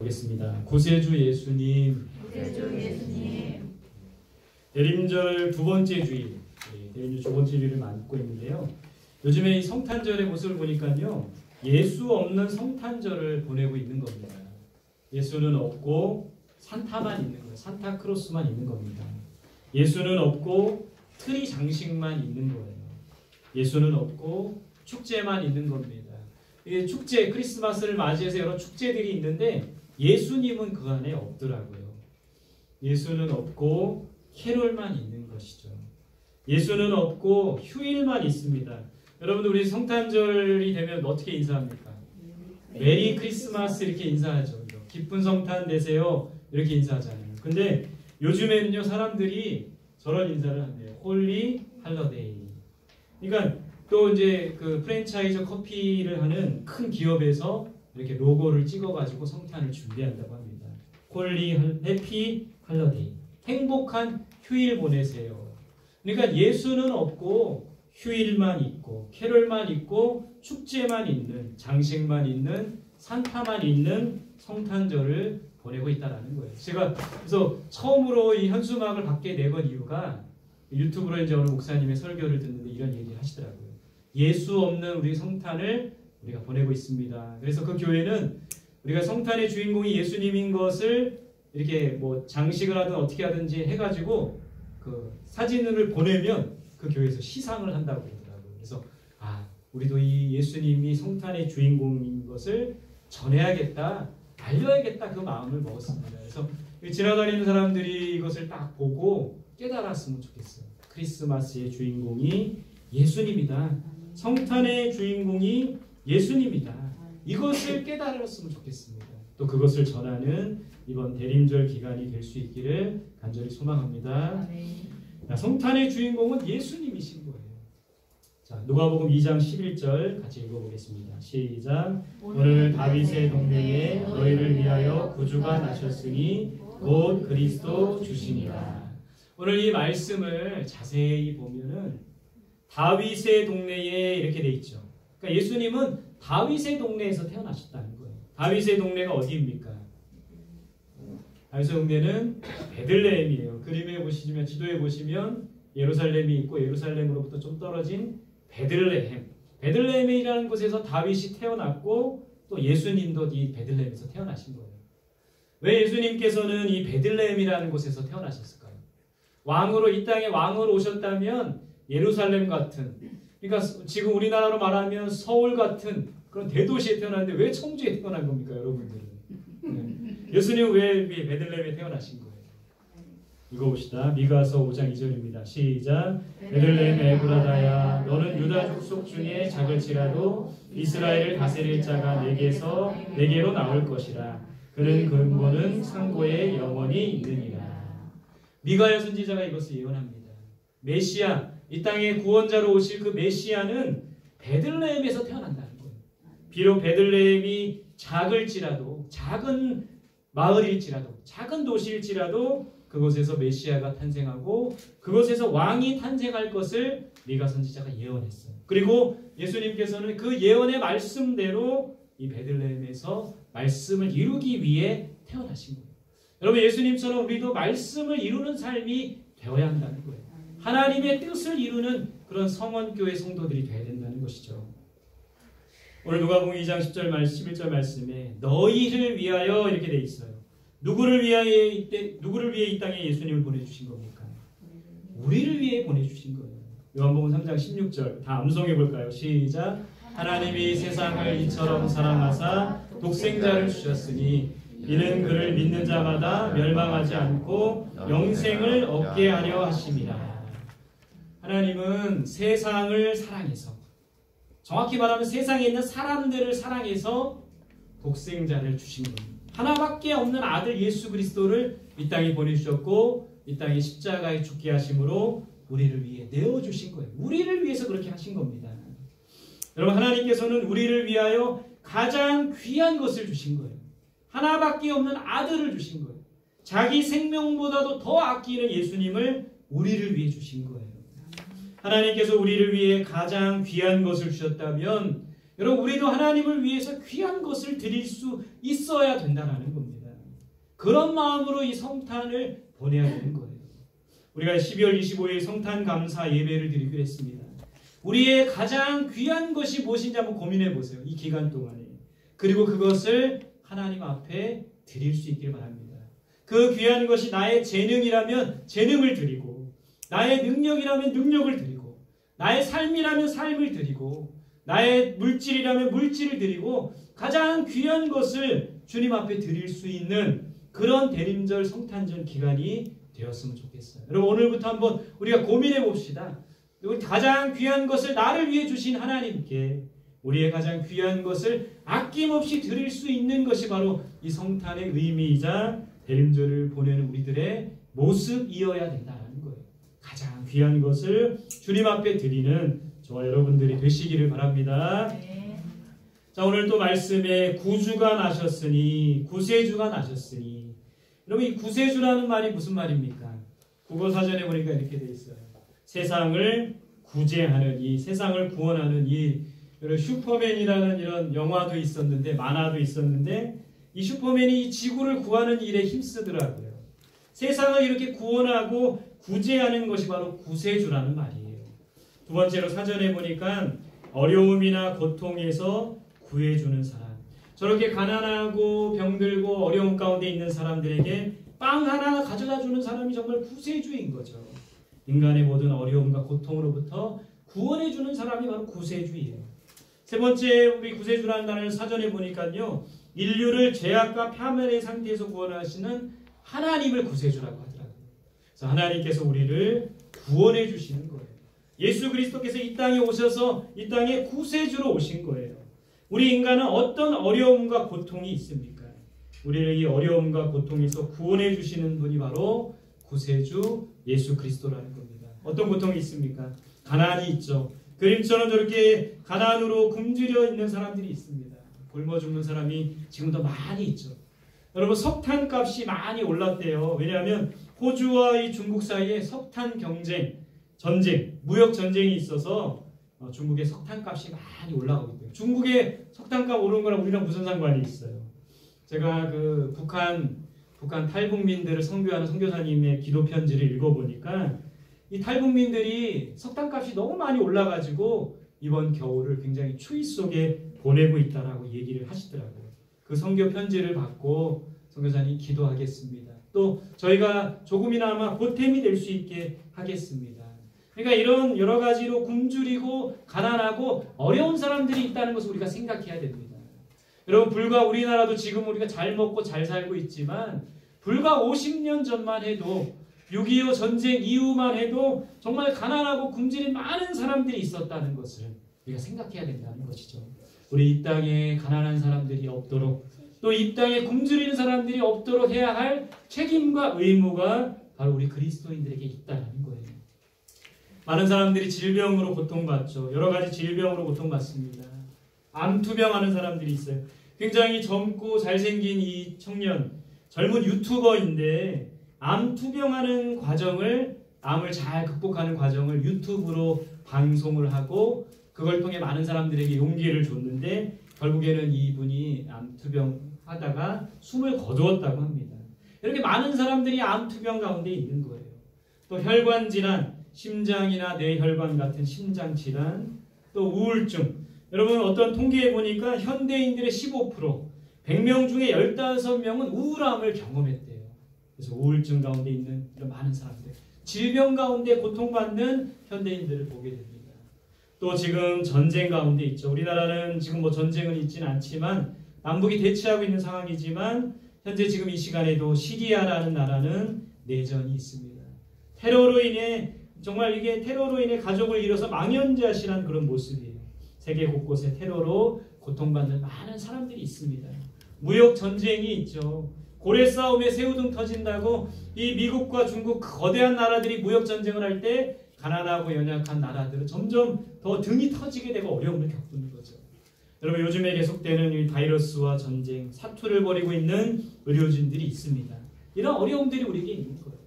보겠습니다. 구세주 예수님, 대림절 두 번째 주일, 대림절 두 번째 주일을 맞고 있는데요. 요즘에 이 성탄절의 모습을 보니까요, 예수 없는 성탄절을 보내고 있는 겁니다. 예수는 없고 산타만 있는 거예요. 산타크로스만 있는 겁니다. 예수는 없고 트리 장식만 있는 거예요. 예수는 없고 축제만 있는 겁니다. 이 축제, 크리스마스를 맞이해서 여러 축제들이 있는데 예수님은 그 안에 없더라고요. 예수는 없고 캐롤만 있는 것이죠. 예수는 없고 휴일만 있습니다. 여러분들 우리 성탄절이 되면 어떻게 인사합니까? 메리 크리스마스 이렇게 인사하죠. 기쁜 성탄 되세요 이렇게 인사하잖아요. 근데 요즘에는요 사람들이 저런 인사를 한대요. 홀리 할러데이. 그러니까 또 이제 그 프랜차이즈 커피를 하는 큰 기업에서 이렇게 로고를 찍어가지고 성탄을 준비한다고 합니다. 홀리 해피 할러데이. 행복한 휴일 보내세요. 그러니까 예수는 없고 휴일만 있고 캐롤만 있고 축제만 있는 장식만 있는 산타만 있는 성탄절을 보내고 있다는 거예요. 제가 그래서 처음으로 이 현수막을 밖에 내건 이유가 유튜브로 이제 어느 목사님의 설교를 듣는데 이런 얘기를 하시더라고요. 예수 없는 우리 성탄을 우리가 보내고 있습니다. 그래서 그 교회는 우리가 성탄의 주인공이 예수님인 것을 이렇게 뭐 장식을 하든 어떻게 하든지 해가지고 그 사진을 보내면 그 교회에서 시상을 한다고 그러더라고요. 그래서 우리도 이 예수님이 성탄의 주인공인 것을 전해야겠다, 알려야겠다 그 마음을 먹었습니다. 그래서 지나다니는 사람들이 이것을 딱 보고 깨달았으면 좋겠어요. 크리스마스의 주인공이 예수님이다. 성탄의 주인공이 예수님이다. 이것을 깨달았으면 좋겠습니다. 또 그것을 전하는 이번 대림절 기간이 될 수 있기를 간절히 소망합니다. 성탄의 주인공은 예수님이신 거예요. 자, 누가복음 2장 11절 같이 읽어보겠습니다. 시작. 오늘 다윗의 동네에 너희를 위하여 구주가 나셨으니 곧 그리스도 주시니라. 오늘 이 말씀을 자세히 보면은 다윗의 동네에 이렇게 돼 있죠. 그러니까 예수님은 다윗의 동네에서 태어나셨다는 거예요. 다윗의 동네가 어디입니까? 다윗의 동네는 베들레헴이에요. 그림에 보시면 지도에 보시면 예루살렘이 있고 예루살렘으로부터 좀 떨어진 베들레헴. 베들레헴이라는 곳에서 다윗이 태어났고 또 예수님도 이 베들레헴에서 태어나신 거예요. 왜 예수님께서는 이 베들레헴이라는 곳에서 태어나셨을까요? 왕으로 이 땅에 왕으로 오셨다면 예루살렘 같은, 그러니까 지금 우리나라로 말하면 서울 같은 그런 대도시에 태어났는데 왜 청주에 태어난 겁니까, 여러분들은? 네. 예수님은 왜 베들레헴에 태어나신 거예요? 읽어봅시다. 미가서 5장 2절입니다. 시작. 베들레헴 에브라다야 너는 유다 족속 중에 작을지라도 이스라엘을 다스릴 자가 내게로 나올 것이라. 그는 근본은 상고에 영원히 있느니라. 미가야 선지자가 이것을 예언합니다. 메시아, 이 땅에 구원자로 오실 그 메시아는 베들레헴에서 태어난다는 거예요. 비록 베들레헴이 작을지라도, 작은 마을일지라도, 작은 도시일지라도 그곳에서 메시아가 탄생하고 그곳에서 왕이 탄생할 것을 미가 선지자가 예언했어요. 그리고 예수님께서는 그 예언의 말씀대로 이 베들레헴에서 말씀을 이루기 위해 태어나신 거예요. 여러분, 예수님처럼 우리도 말씀을 이루는 삶이 되어야 한다는 거예요. 하나님의 뜻을 이루는 그런 성원교회 성도들이 되어야 된다는 것이죠. 오늘 누가복음 2장 10절 11절 말씀에 너희를 위하여 이렇게 돼 있어요. 누구를 위해 이 땅에 예수님을 보내주신 겁니까? 우리를 위해 보내주신 거예요. 요한복음 3장 16절 다 암송해 볼까요? 시작. 하나님이 세상을 이처럼 사랑하사 독생자를 주셨으니 이는 그를 믿는 자마다 멸망하지 않고 영생을 얻게 하려 하심이라. 하나님은 세상을 사랑해서, 정확히 말하면 세상에 있는 사람들을 사랑해서 독생자를 주신 겁니다. 하나밖에 없는 아들 예수 그리스도를 이 땅에 보내주셨고 이 땅에 십자가에 죽게 하심으로 우리를 위해 내어주신 거예요. 우리를 위해서 그렇게 하신 겁니다. 여러분, 하나님께서는 우리를 위하여 가장 귀한 것을 주신 거예요. 하나밖에 없는 아들을 주신 거예요. 자기 생명보다도 더 아끼는 예수님을 우리를 위해 주신 거예요. 하나님께서 우리를 위해 가장 귀한 것을 주셨다면 여러분, 우리도 하나님을 위해서 귀한 것을 드릴 수 있어야 된다는 겁니다. 그런 마음으로 이 성탄을 보내야 되는 거예요. 우리가 12월 25일 성탄 감사 예배를 드리기로 했습니다. 우리의 가장 귀한 것이 무엇인지 한번 고민해 보세요. 이 기간 동안에. 그리고 그것을 하나님 앞에 드릴 수 있길 바랍니다. 그 귀한 것이 나의 재능이라면 재능을 드리고, 나의 능력이라면 능력을 드리고, 나의 삶이라면 삶을 드리고, 나의 물질이라면 물질을 드리고, 가장 귀한 것을 주님 앞에 드릴 수 있는 그런 대림절 성탄절 기간이 되었으면 좋겠어요. 여러분, 오늘부터 한번 우리가 고민해 봅시다. 가장 귀한 것을 나를 위해 주신 하나님께 우리의 가장 귀한 것을 아낌없이 드릴 수 있는 것이 바로 이 성탄의 의미이자 대림절을 보내는 우리들의 모습이어야 된다는 거예요. 가장 귀한 것을 주님 앞에 드리는 저와 여러분들이 되시기를 바랍니다. 자, 오늘 또 말씀에 구주가 나셨으니, 구세주가 나셨으니. 여러분, 이 구세주라는 말이 무슨 말입니까? 국어사전에 보니까 이렇게 되어 있어요. 세상을 구제하는, 이 세상을 구원하는, 이 슈퍼맨이라는 이런 영화도 있었는데, 만화도 있었는데, 이 슈퍼맨이 이 지구를 구하는 일에 힘쓰더라고요. 세상을 이렇게 구원하고 구제하는 것이 바로 구세주라는 말이에요. 두 번째로 사전에 보니까 어려움이나 고통에서 구해주는 사람. 저렇게 가난하고 병들고 어려움 가운데 있는 사람들에게 빵 하나 가져다주는 사람이 정말 구세주인 거죠. 인간의 모든 어려움과 고통으로부터 구원해주는 사람이 바로 구세주예요. 세 번째, 우리 구세주라는 단어를 사전에 보니까요, 인류를 죄악과 파멸의 상태에서 구원하시는 하나님을 구세주라고 하더라고요. 그래서 하나님께서 우리를 구원해 주시는 거예요. 예수 그리스도께서 이 땅에 오셔서 이 땅에 구세주로 오신 거예요. 우리 인간은 어떤 어려움과 고통이 있습니까? 우리를 이 어려움과 고통에서 구원해 주시는 분이 바로 구세주 예수 그리스도라는 겁니다. 어떤 고통이 있습니까? 가난이 있죠. 그림처럼 저렇게 가난으로 굶주려 있는 사람들이 있습니다. 굶어 죽는 사람이 지금도 많이 있죠. 여러분, 석탄 값이 많이 올랐대요. 왜냐하면 호주와 이 중국 사이에 석탄 전쟁, 무역 전쟁이 있어서 중국의 석탄 값이 많이 올라가고 있대요. 중국의 석탄 값 오르는 거랑 우리랑 무슨 상관이 있어요? 제가 그 북한 탈북민들을 선교하는 선교사님의 기도 편지를 읽어보니까 이 탈북민들이 석탄값이 너무 많이 올라가지고 이번 겨울을 굉장히 추위 속에 보내고 있다라고 얘기를 하시더라고요. 그 선교 편지를 받고 선교사님 기도하겠습니다. 또 저희가 조금이나마 보탬이 될 수 있게 하겠습니다. 그러니까 이런 여러 가지로 굶주리고 가난하고 어려운 사람들이 있다는 것을 우리가 생각해야 됩니다. 여러분, 불과 우리나라도 지금 우리가 잘 먹고 잘 살고 있지만 불과 50년 전만 해도 6.25 전쟁 이후만 해도 정말 가난하고 굶주린 많은 사람들이 있었다는 것을 우리가 생각해야 된다는 것이죠. 우리 이 땅에 가난한 사람들이 없도록, 또 이 땅에 굶주리는 사람들이 없도록 해야 할 책임과 의무가 바로 우리 그리스도인들에게 있다는 거예요. 많은 사람들이 질병으로 고통받죠. 여러 가지 질병으로 고통받습니다. 암투병하는 사람들이 있어요. 굉장히 젊고 잘생긴 이 청년, 젊은 유튜버인데 암투병하는 과정을, 암을 잘 극복하는 과정을 유튜브로 방송을 하고 그걸 통해 많은 사람들에게 용기를 줬는데 결국에는 이분이 암투병 하다가 숨을 거두었다고 합니다. 이렇게 많은 사람들이 암투병 가운데 있는 거예요. 또 혈관질환, 심장이나 뇌혈관 같은 심장질환, 또 우울증. 여러분, 어떤 통계에 보니까 현대인들의 15%, 100명 중에 15명은 우울함을 경험했대요. 그래서 우울증 가운데 있는 이런 많은 사람들, 질병 가운데 고통받는 현대인들을 보게 됩니다. 또 지금 전쟁 가운데 있죠. 우리나라는 지금 뭐 전쟁은 있지는 않지만 남북이 대치하고 있는 상황이지만 현재 지금 이 시간에도 시리아라는 나라는 내전이 있습니다. 테러로 인해, 정말 이게 테러로 인해 가족을 잃어서 망연자실한 그런 모습이에요. 세계 곳곳에 테러로 고통받는 많은 사람들이 있습니다. 무역 전쟁이 있죠. 고래 싸움에 새우등 터진다고 이 미국과 중국 거대한 나라들이 무역 전쟁을 할 때 가난하고 연약한 나라들은 점점 더 등이 터지게 되고 어려움을 겪는 거죠. 여러분, 요즘에 계속되는 이 바이러스와 전쟁, 사투를 벌이고 있는 의료진들이 있습니다. 이런 어려움들이 우리에게 있는 거예요.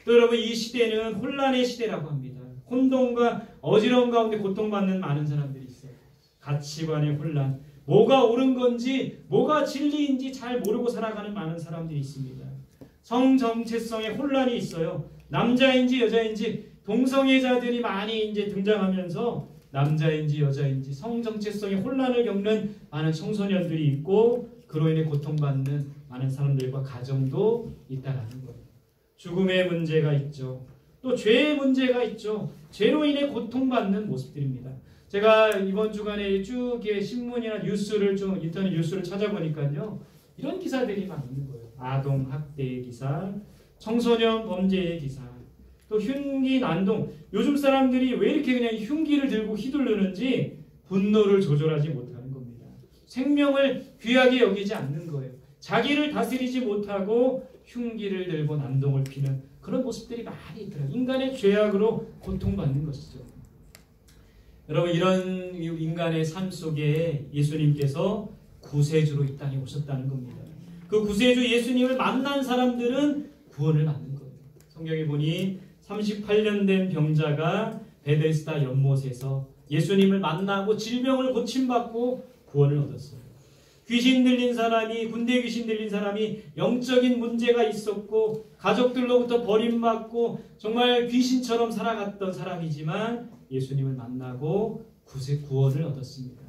또 여러분, 이 시대는 혼란의 시대라고 합니다. 혼돈과 어지러움 가운데 고통받는 많은 사람들이 있어요. 가치관의 혼란, 뭐가 옳은 건지 뭐가 진리인지 잘 모르고 살아가는 많은 사람들이 있습니다. 성 정체성에 혼란이 있어요. 남자인지 여자인지 동성애자들이 많이 이제 등장하면서 남자인지 여자인지 성 정체성에 혼란을 겪는 많은 청소년들이 있고 그로 인해 고통받는 많은 사람들과 가정도 있다라는 거예요. 죽음의 문제가 있죠. 또 죄의 문제가 있죠. 죄로 인해 고통받는 모습들입니다. 제가 이번 주간에 쭉 신문이나 뉴스를 좀 인터넷 뉴스를 찾아보니까요. 이런 기사들이 많이 있는 거예요. 아동 학대의 기사, 청소년 범죄의 기사, 또 흉기 난동. 요즘 사람들이 왜 이렇게 그냥 흉기를 들고 휘두르는지 분노를 조절하지 못하는 겁니다. 생명을 귀하게 여기지 않는 거예요. 자기를 다스리지 못하고 흉기를 들고 난동을 피는 그런 모습들이 많이 있더라고요. 인간의 죄악으로 고통받는 것이죠. 여러분 이런 인간의 삶 속에 예수님께서 구세주로 이 땅에 오셨다는 겁니다. 그 구세주 예수님을 만난 사람들은 구원을 받는 거예요. 성경에 보니 38년 된 병자가 베데스다 연못에서 예수님을 만나고 질병을 고침받고 구원을 얻었어요. 귀신 들린 사람이 군대 귀신 들린 사람이 영적인 문제가 있었고 가족들로부터 버림받고 정말 귀신처럼 살아갔던 사람이지만 예수님을 만나고 구원을 얻었습니다.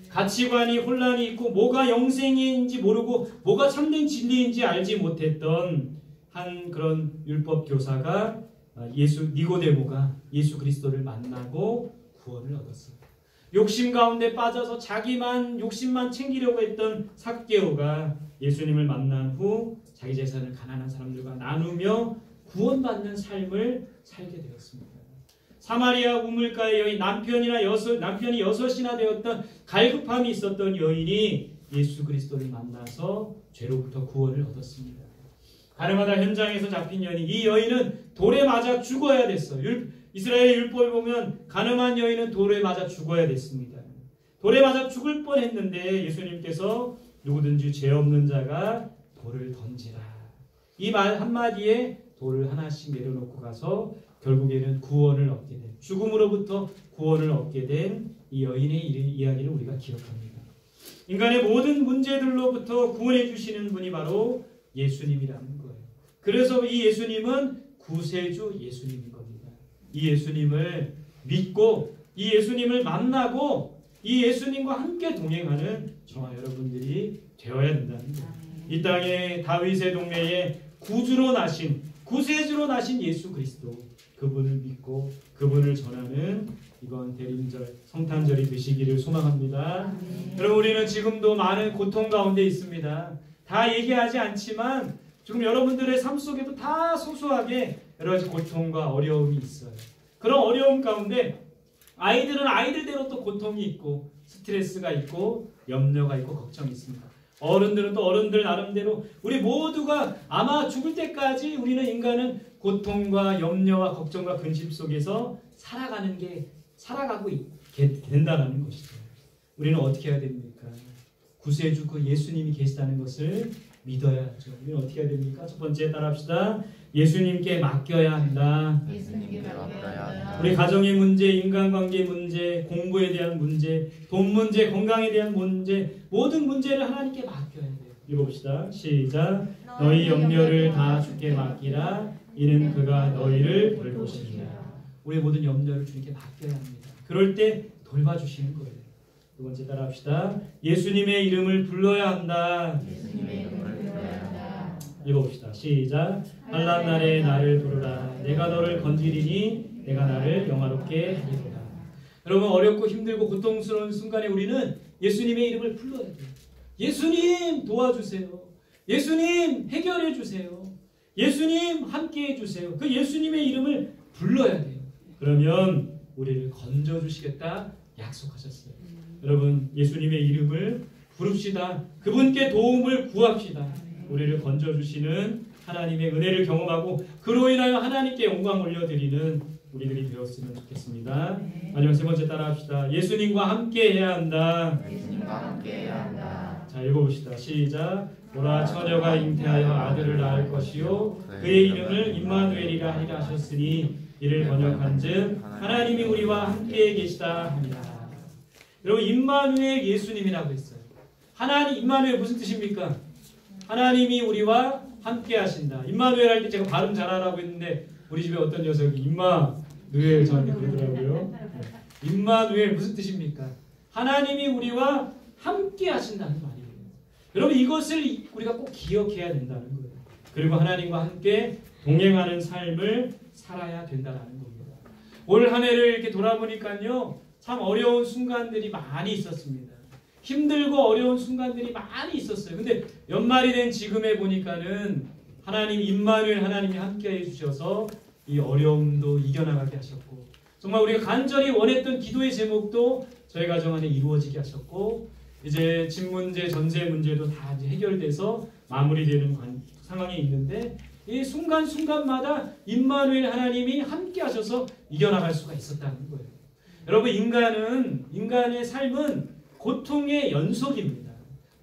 가치관이 혼란이 있고 뭐가 영생인지 모르고 뭐가 참된 진리인지 알지 못했던 한 그런 율법 교사가 니고데모가 예수 그리스도를 만나고 구원을 얻었습니다. 욕심 가운데 빠져서 자기만 욕심만 챙기려고 했던 삭개오가 예수님을 만난 후 자기 재산을 가난한 사람들과 나누며 구원받는 삶을 살게 되었습니다. 사마리아 우물가의 여인 남편이 여섯이나 되었던 갈급함이 있었던 여인이 예수 그리스도를 만나서 죄로부터 구원을 얻었습니다. 가늠하다 현장에서 잡힌 여인, 이 여인은 돌에 맞아 죽어야 됐어요. 이스라엘 율법에 보면 가늠한 여인은 돌에 맞아 죽어야 됐습니다. 돌에 맞아 죽을 뻔했는데 예수님께서 누구든지 죄 없는 자가 돌을 던지라. 이 말 한마디에 돌을 하나씩 내려놓고 가서 결국에는 구원을 얻게 된, 죽음으로부터 구원을 얻게 된 이 여인의 이야기를 우리가 기억합니다. 인간의 모든 문제들로부터 구원해 주시는 분이 바로 예수님이라는 거예요. 그래서 이 예수님은 구세주 예수님인 겁니다. 이 예수님을 믿고 이 예수님을 만나고 이 예수님과 함께 동행하는 저와 여러분들이 되어야 된다는 거예요. 이 땅에 다윗의 동네에 구주로 나신 구세주로 나신 예수 그리스도, 그분을 믿고 그분을 전하는 이번 대림절 성탄절이 되시기를 소망합니다. 여러분 우리는 지금도 많은 고통 가운데 있습니다. 다 얘기하지 않지만 지금 여러분들의 삶 속에도 다 소소하게 여러 가지 고통과 어려움이 있어요. 그런 어려움 가운데 아이들은 아이들대로 또 고통이 있고 스트레스가 있고 염려가 있고 걱정이 있습니다. 어른들은 또 어른들 나름대로 우리 모두가 아마 죽을 때까지 우리는 인간은 고통과 염려와 걱정과 근심 속에서 살아가고 있게 된다는 것이죠. 우리는 어떻게 해야 됩니까? 구세주 그 예수님이 계시다는 것을 믿어야죠. 우리는 어떻게 해야 됩니까? 첫 번째 따라합시다. 예수님께 맡겨야 한다. 예수님께 맡겨야 한다. 우리 가정의 문제, 인간관계 문제, 공부에 대한 문제, 돈 문제, 건강에 대한 문제, 모든 문제를 하나님께 맡겨야 돼요. 읽어봅시다. 시작. 너희 염려를 다 주께 맡기라. 이는 그가 너희를 돌보시리라. 우리 모든 염려를 주님께 맡겨야 합니다. 그럴 때 돌봐주시는 거예요. 두 번째 따라합시다. 예수님의 이름을 불러야 한다. 예수님의 이름을 불러야 한다. 읽어봅시다. 시작. 환난 날에 나를 부르라. 내가 너를 건지리니 내가 나를 영화롭게 하리로다. 여러분 어렵고 힘들고 고통스러운 순간에 우리는 예수님의 이름을 불러야 돼요. 예수님 도와주세요. 예수님 해결해 주세요. 예수님 함께해 주세요. 그 예수님의 이름을 불러야 돼요. 그러면 우리를 건져주시겠다 약속하셨어요. 여러분 예수님의 이름을 부릅시다. 그분께 도움을 구합시다. 우리를 건져주시는 하나님의 은혜를 경험하고 그로 인하여 하나님께 영광 올려드리는 우리들이 되었으면 좋겠습니다. 마지막 세 번째 따라합시다. 예수님과 함께 해야 한다. 예수님과 함께 해야 한다. 자 읽어봅시다. 시작. 보라 처녀가 잉태하여 아들을 낳을 것이요 그의 이름을 임마누엘이라 하리라 하셨으니 이를 번역한즉 하나님이 우리와 함께 계시다 합니다. 여러분 임마누엘 예수님이라고 했어요. 하나님 임마누엘 무슨 뜻입니까? 하나님이 우리와 함께 하신다. 임마누엘 할 때 제가 발음 잘하라고 했는데 우리 집에 어떤 녀석이 임마누엘 저한테 그러더라고요. 임마누엘 무슨 뜻입니까? 하나님이 우리와 함께 하신다는 말이에요. 여러분 이것을 우리가 꼭 기억해야 된다는 거예요. 그리고 하나님과 함께 동행하는 삶을 살아야 된다는 겁니다. 올 한 해를 이렇게 돌아보니까요. 참 어려운 순간들이 많이 있었습니다. 힘들고 어려운 순간들이 많이 있었어요. 근데 연말이 된 지금에 보니까는 하나님 임마누엘 하나님이 함께 해주셔서 이 어려움도 이겨나가게 하셨고 정말 우리가 간절히 원했던 기도의 제목도 저희 가정 안에 이루어지게 하셨고 이제 집 문제, 전세 문제도 다 이제 해결돼서 마무리되는 상황에 있는데 이 순간순간마다 임마누엘 하나님이 함께 하셔서 이겨나갈 수가 있었다는 거예요. 여러분 인간의 삶은 고통의 연속입니다.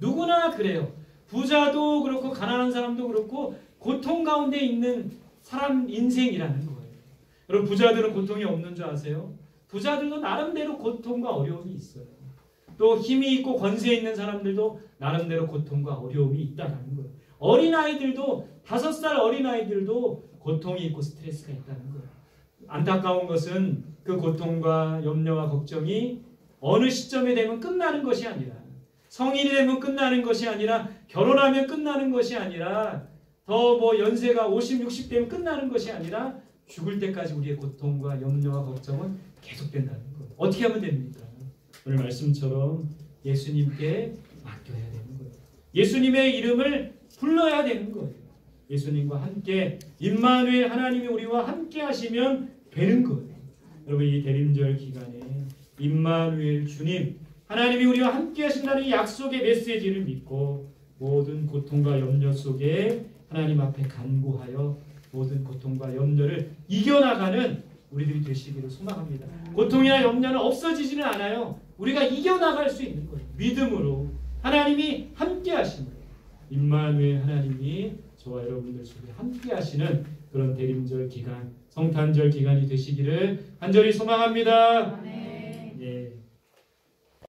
누구나 그래요. 부자도 그렇고 가난한 사람도 그렇고 고통 가운데 있는 사람 인생이라는 거예요. 여러분 부자들은 고통이 없는 줄 아세요? 부자들도 나름대로 고통과 어려움이 있어요. 또 힘이 있고 권세 있는 사람들도 나름대로 고통과 어려움이 있다는 거예요. 어린아이들도 5살 어린아이들도 고통이 있고 스트레스가 있다는 거예요. 안타까운 것은 그 고통과 염려와 걱정이 어느 시점에 되면 끝나는 것이 아니라 성인이 되면 끝나는 것이 아니라 결혼하면 끝나는 것이 아니라 더 뭐 연세가 50, 60 되면 끝나는 것이 아니라 죽을 때까지 우리의 고통과 염려와 걱정은 계속된다는 거예요. 어떻게 하면 됩니까? 오늘 말씀처럼 예수님께 맡겨야 되는 거예요. 예수님의 이름을 불러야 되는 거예요. 예수님과 함께 임마누엘 하나님이 우리와 함께 하시면 되는 거예요. 여러분 이 대림절 기간에 임마누엘 주님 하나님이 우리와 함께 하신다는 이 약속의 메시지를 믿고 모든 고통과 염려 속에 하나님 앞에 간구하여 모든 고통과 염려를 이겨나가는 우리들이 되시기를 소망합니다. 고통이나 염려는 없어지지는 않아요. 우리가 이겨나갈 수 있는 거예요. 믿음으로 하나님이 함께 하시는 거예요. 임마누엘 하나님이 저와 여러분들 속에 함께 하시는 그런 대림절 기간, 성탄절 기간이 되시기를 간절히 소망합니다.